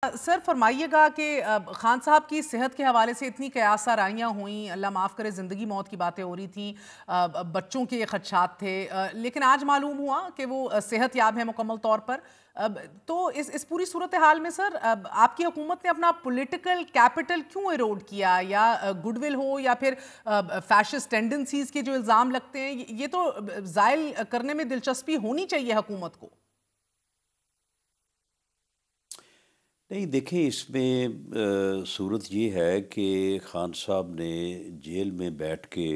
سر فرمائیے گا کہ خان صاحب کی صحت کے حوالے سے اتنی قیاس آرائیاں ہوئیں، اللہ معاف کرے زندگی موت کی باتیں ہو رہی تھیں، بچوں کے خدشات تھے، لیکن آج معلوم ہوا کہ وہ صحت یاب ہے مکمل طور پر۔ تو اس پوری صورتحال میں سر آپ کی حکومت نے اپنا پولیٹیکل کیپٹل کیوں ایروڈ کیا، یا گڈ ول ہو یا پھر فیشسٹ ٹینڈنسیز کے جو الزام لگتے ہیں، یہ تو زائل کرنے میں دلچسپی ہونی چاہیے حکومت کو۔ نہیں دیکھیں، اس میں صورت یہ ہے کہ خان صاحب نے جیل میں بیٹھ کے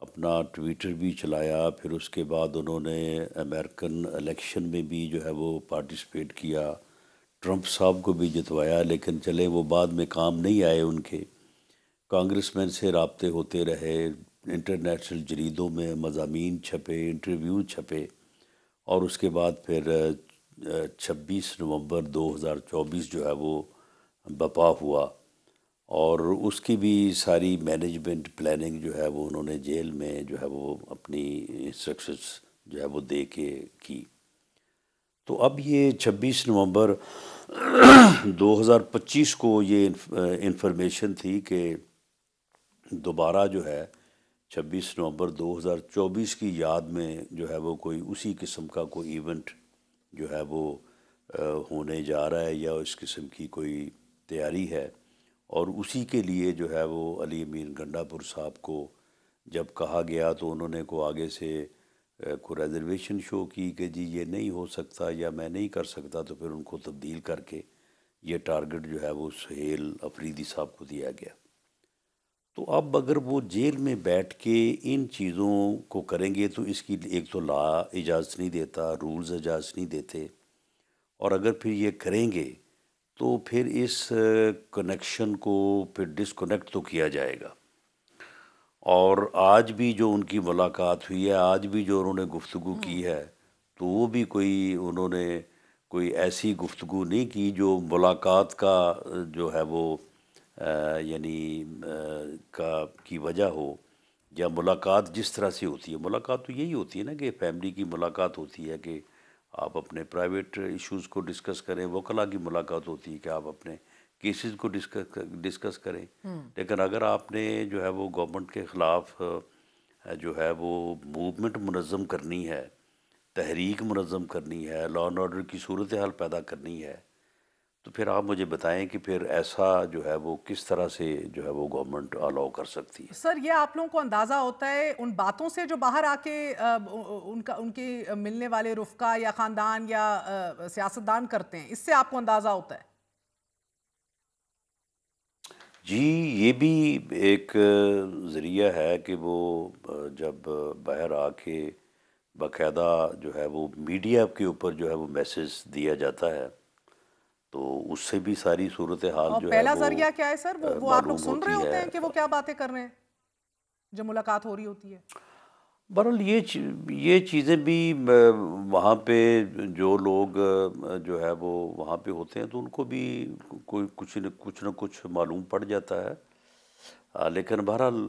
اپنا ٹویٹر بھی چلایا، پھر اس کے بعد انہوں نے امریکن الیکشن میں بھی جو ہے وہ پارٹیسپیٹ کیا، ٹرمپ صاحب کو بھی جتوایا، لیکن چلے وہ بعد میں کام نہیں آئے ان کے۔ کانگریس مین سے رابطے ہوتے رہے، انٹرنیشنل جریدوں میں مضامین چھپے، انٹرویو چھپے، اور اس کے بعد پھر 26 نومبر 2024 جو ہے وہ بپا ہوا، اور اس کی بھی ساری مینجمنٹ پلاننگ جو ہے وہ انہوں نے جیل میں جو ہے وہ اپنی انسٹرکشنز جو ہے وہ دے کے کی۔ تو اب یہ 26 نومبر 2025 کو یہ انفارمیشن تھی کہ دوبارہ جو ہے 26 نومبر 2024 کی یاد میں جو ہے وہ کوئی اسی قسم کا کوئی ایونٹ جو ہے وہ ہونے جا رہا ہے، یا اس قسم کی کوئی تیاری ہے، اور اسی کے لیے جو ہے وہ علی امین گنڈا پور صاحب کو جب کہا گیا تو انہوں نے کو آگے سے کو ریزرویشن شو کی کہ جی یہ نہیں ہو سکتا یا میں نہیں کر سکتا، تو پھر ان کو تبدیل کر کے یہ ٹارگٹ جو ہے وہ سہیل افریدی صاحب کو دیا گیا۔ تو اب اگر وہ جیل میں بیٹھ کے ان چیزوں کو کریں گے تو اس کی ایک تو لا اجازت نہیں دیتا، رولز اجازت نہیں دیتے، اور اگر پھر یہ کریں گے تو پھر اس کنیکشن کو پھر ڈسکنیکٹ تو کیا جائے گا۔ اور آج بھی جو ان کی ملاقات ہوئی ہے، آج بھی جو انہوں نے گفتگو کی ہے، تو وہ بھی انہوں نے کوئی ایسی گفتگو نہیں کی جو ملاقات کا جو ہے وہ یعنی کی وجہ ہو، یا ملاقات جس طرح سے ہوتی ہے۔ ملاقات تو یہی ہوتی ہے نا کہ فیملی کی ملاقات ہوتی ہے کہ آپ اپنے پرائیویٹ ایشوز کو ڈسکس کریں، وکلاء کی ملاقات ہوتی ہے کہ آپ اپنے کیسز کو ڈسکس کریں، لیکن اگر آپ نے جو ہے وہ گورنمنٹ کے خلاف جو ہے وہ موومنٹ منظم کرنی ہے، تحریک منظم کرنی ہے، لا اینڈ آرڈر کی صورتحال پیدا کرنی ہے، تو پھر آپ مجھے بتائیں کہ پھر ایسا جو ہے وہ کس طرح سے جو ہے وہ گورنمنٹ الاؤ کر سکتی ہے۔ سر یہ آپ لوگوں کو اندازہ ہوتا ہے ان باتوں سے جو باہر آ کے ان کے ملنے والے رفقا یا خاندان یا سیاستدان کرتے ہیں، اس سے آپ کو اندازہ ہوتا ہے؟ جی، یہ بھی ایک ذریعہ ہے کہ وہ جب باہر آ کے باقاعدہ جو ہے وہ میڈیا کے اوپر جو ہے وہ میسج دیا جاتا ہے، تو اس سے بھی ساری صورتحال اور جو ہے پہلا وہ ذریعہ کیا ہے سر؟ وہ آپ لوگ معلوم سن رہے ہوتی ہوتے ہے۔ ہیں کہ وہ کیا باتیں کر رہے ہیں جب ملاقات ہو رہی ہوتی ہے؟ بہرحال یہ چیزیں بھی وہاں پہ جو لوگ جو ہے وہ وہاں پہ ہوتے ہیں تو ان کو بھی کوئی کچھ نہ کچھ معلوم پڑ جاتا ہے، لیکن بہرحال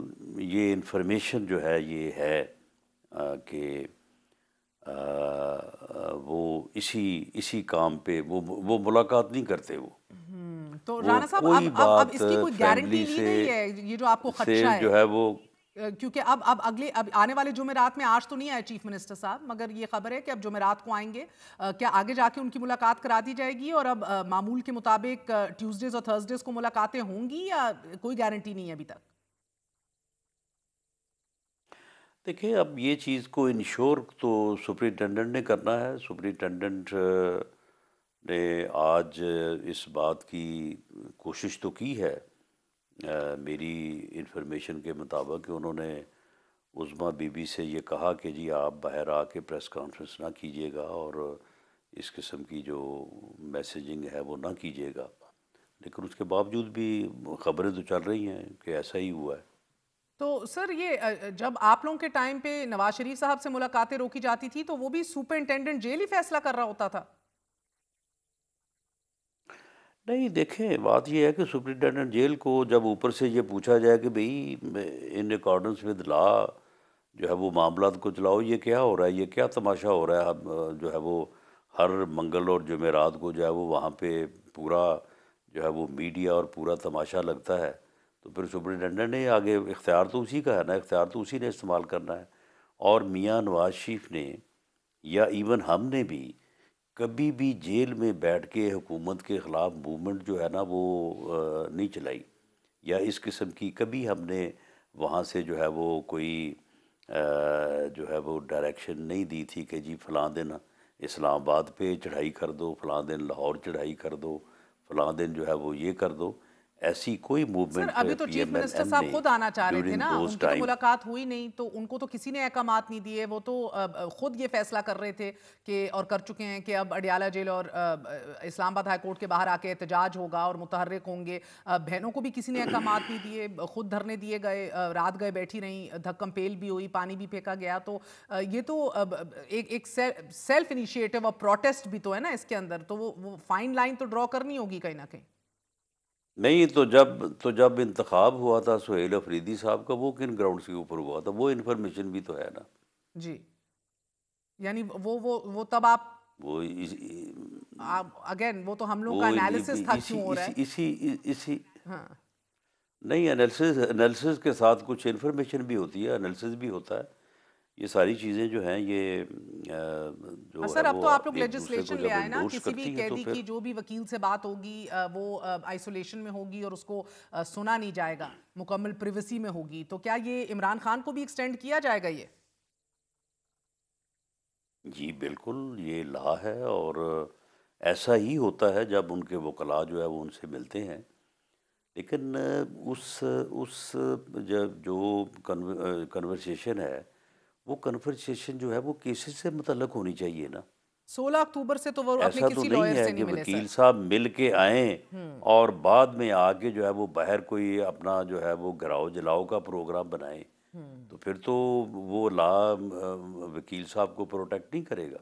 یہ انفارمیشن جو ہے یہ ہے کہ وہ اسی کام پہ وہ ملاقات نہیں کرتے، تو وہ رانا صاحب کوئی اب بات اس کی کوئی گارنٹی فیملی لی سے گئی ہے، یہ جو آپ کو سے خدشہ ہے؟ جو ہے وہ کیونکہ اب آنے والے جمعرات میں، آج تو نہیں آئے چیف منسٹر صاحب، مگر یہ خبر ہے کہ اب جمعرات کو آئیں گے، کیا آگے جا کے ان کی ملاقات کرا دی جائے گی، اور اب معمول کے مطابق ٹیوزڈیز اور تھرسڈیز کو ملاقاتیں ہوں گی، یا کوئی گارنٹی نہیں ہے ابھی تک؟ دیکھیں، اب یہ چیز کو انشور تو سپرنٹینڈنٹ نے کرنا ہے۔ سپرنٹینڈنٹ نے آج اس بات کی کوشش تو کی ہے، میری انفارمیشن کے مطابق، کہ انہوں نے عظمیٰ بی بی سے یہ کہا کہ جی آپ باہر آ کے پریس کانفرنس نہ کیجیے گا، اور اس قسم کی جو میسیجنگ ہے وہ نہ کیجیے گا، لیکن اس کے باوجود بھی خبریں تو چل رہی ہیں کہ ایسا ہی ہوا ہے۔ تو سر یہ جب آپ لوگوں کے ٹائم پہ نواز شریف صاحب سے ملاقاتیں روکی جاتی تھی تو وہ بھی سپرنٹینڈنٹ جیل ہی فیصلہ کر رہا ہوتا تھا؟ نہیں دیکھیں، بات یہ ہے کہ سپرنٹینڈنٹ جیل کو جب اوپر سے یہ پوچھا جائے کہ بھئی ان اکارڈنس ود لا جو ہے وہ معاملات کو چلاؤ، یہ کیا ہو رہا ہے، یہ کیا تماشا ہو رہا ہے، اب جو ہے وہ ہر منگل اور جمعرات کو جو ہے وہ وہاں پہ پورا جو ہے وہ میڈیا اور پورا تماشا لگتا ہے، تو پھر سپرنٹینڈنٹ نے آگے اختیار تو اسی کا ہے نا، اختیار تو اسی نے استعمال کرنا ہے۔ اور میاں نواز شریف نے یا ایون ہم نے بھی کبھی بھی جیل میں بیٹھ کے حکومت کے خلاف موومنٹ جو ہے نا وہ نہیں چلائی، یا اس قسم کی کبھی ہم نے وہاں سے جو ہے وہ کوئی جو ہے وہ ڈائریکشن نہیں دی تھی کہ جی فلاں دن اسلام آباد پہ چڑھائی کر دو، فلاں دن لاہور چڑھائی کر دو، فلاں دن جو ہے وہ یہ کر دو۔ ایسی کوئی سر موومنٹ ابھی تو P chief M L minister N صاحب نے خود آنا چاہ رہے تھے ڈیورنگ نا، ان دوز کی تو ٹائم، ملاقات ہوئی نہیں، تو ان کو تو کسی نے احکامات نہیں دیے، وہ تو خود یہ فیصلہ کر رہے تھے کہ اور کر چکے ہیں کہ اب اڈیالہ جیل اور اسلام آباد ہائی کورٹ کے باہر آ کے احتجاج ہوگا اور متحرک ہوں گے۔ بہنوں کو بھی کسی نے احکامات نہیں دیے، خود دھرنے دیے گئے، رات گئے بیٹھی رہیں، دھکم پیل بھی ہوئی، پانی بھی پھینکا گیا، تو یہ تو ایک سیلف انیشیٹو اور پروٹیسٹ بھی تو ہے نا اس کے اندر، تو وہ فائن لائن تو ڈرا کرنی ہوگی کہیں نہ کہیں۔ نہیں تو جب انتخاب ہوا تھا سہیل افریدی صاحب کا، وہ کن گراؤنڈس کے اوپر ہوا تھا؟ وہ انفارمیشن بھی تو ہے نا۔ جی، یعنی وہ تب آپ وہ اگین وہ تو ہم لوگوں کا وہ انالیسس تھا اسی کیوں ہو رہا اسی ہے۔ اسی اسی ہاں نہیں، انالیسس کے ساتھ کچھ انفارمیشن بھی ہوتی ہے، انالیسس بھی ہوتا ہے۔ یہ ساری چیزیں جو ہیں یہ جو ہے سر اب تو وہ آپ لوگ ایک دوسرے کو لیجسلیشن لے جب آئے نا، انڈورس کسی بھی کرتی ہیں تو قیدی پھر کی جو بھی وکیل سے بات ہوگی وہ آئسولیشن میں ہوگی اور اس کو سنا نہیں جائے گا، مکمل پریویسی میں ہوگی، تو کیا یہ عمران خان کو بھی ایکسٹینڈ کیا جائے گا یہ؟ جی بالکل، یہ لا ہے، اور ایسا ہی ہوتا ہے جب ان کے وکلاء جو ہے وہ ان سے ملتے ہیں۔ لیکن اس جو کنورسیشن ہے، وہ کنورسیشن جو ہے وہ کیسز سے متعلق ہونی چاہیے نا۔ 16 اکتوبر سے تو وہ اپنے ایسا تو کسی نہیں لائر ہے سے نہیں کہ ملے سر۔ وکیل صاحب مل کے آئیں اور بعد میں آگے جو ہے وہ باہر کوئی اپنا جو ہے وہ گراؤ جلاؤ کا پروگرام بنائیں، تو پھر تو وہ لا وکیل صاحب کو پروٹیکٹ نہیں کرے گا۔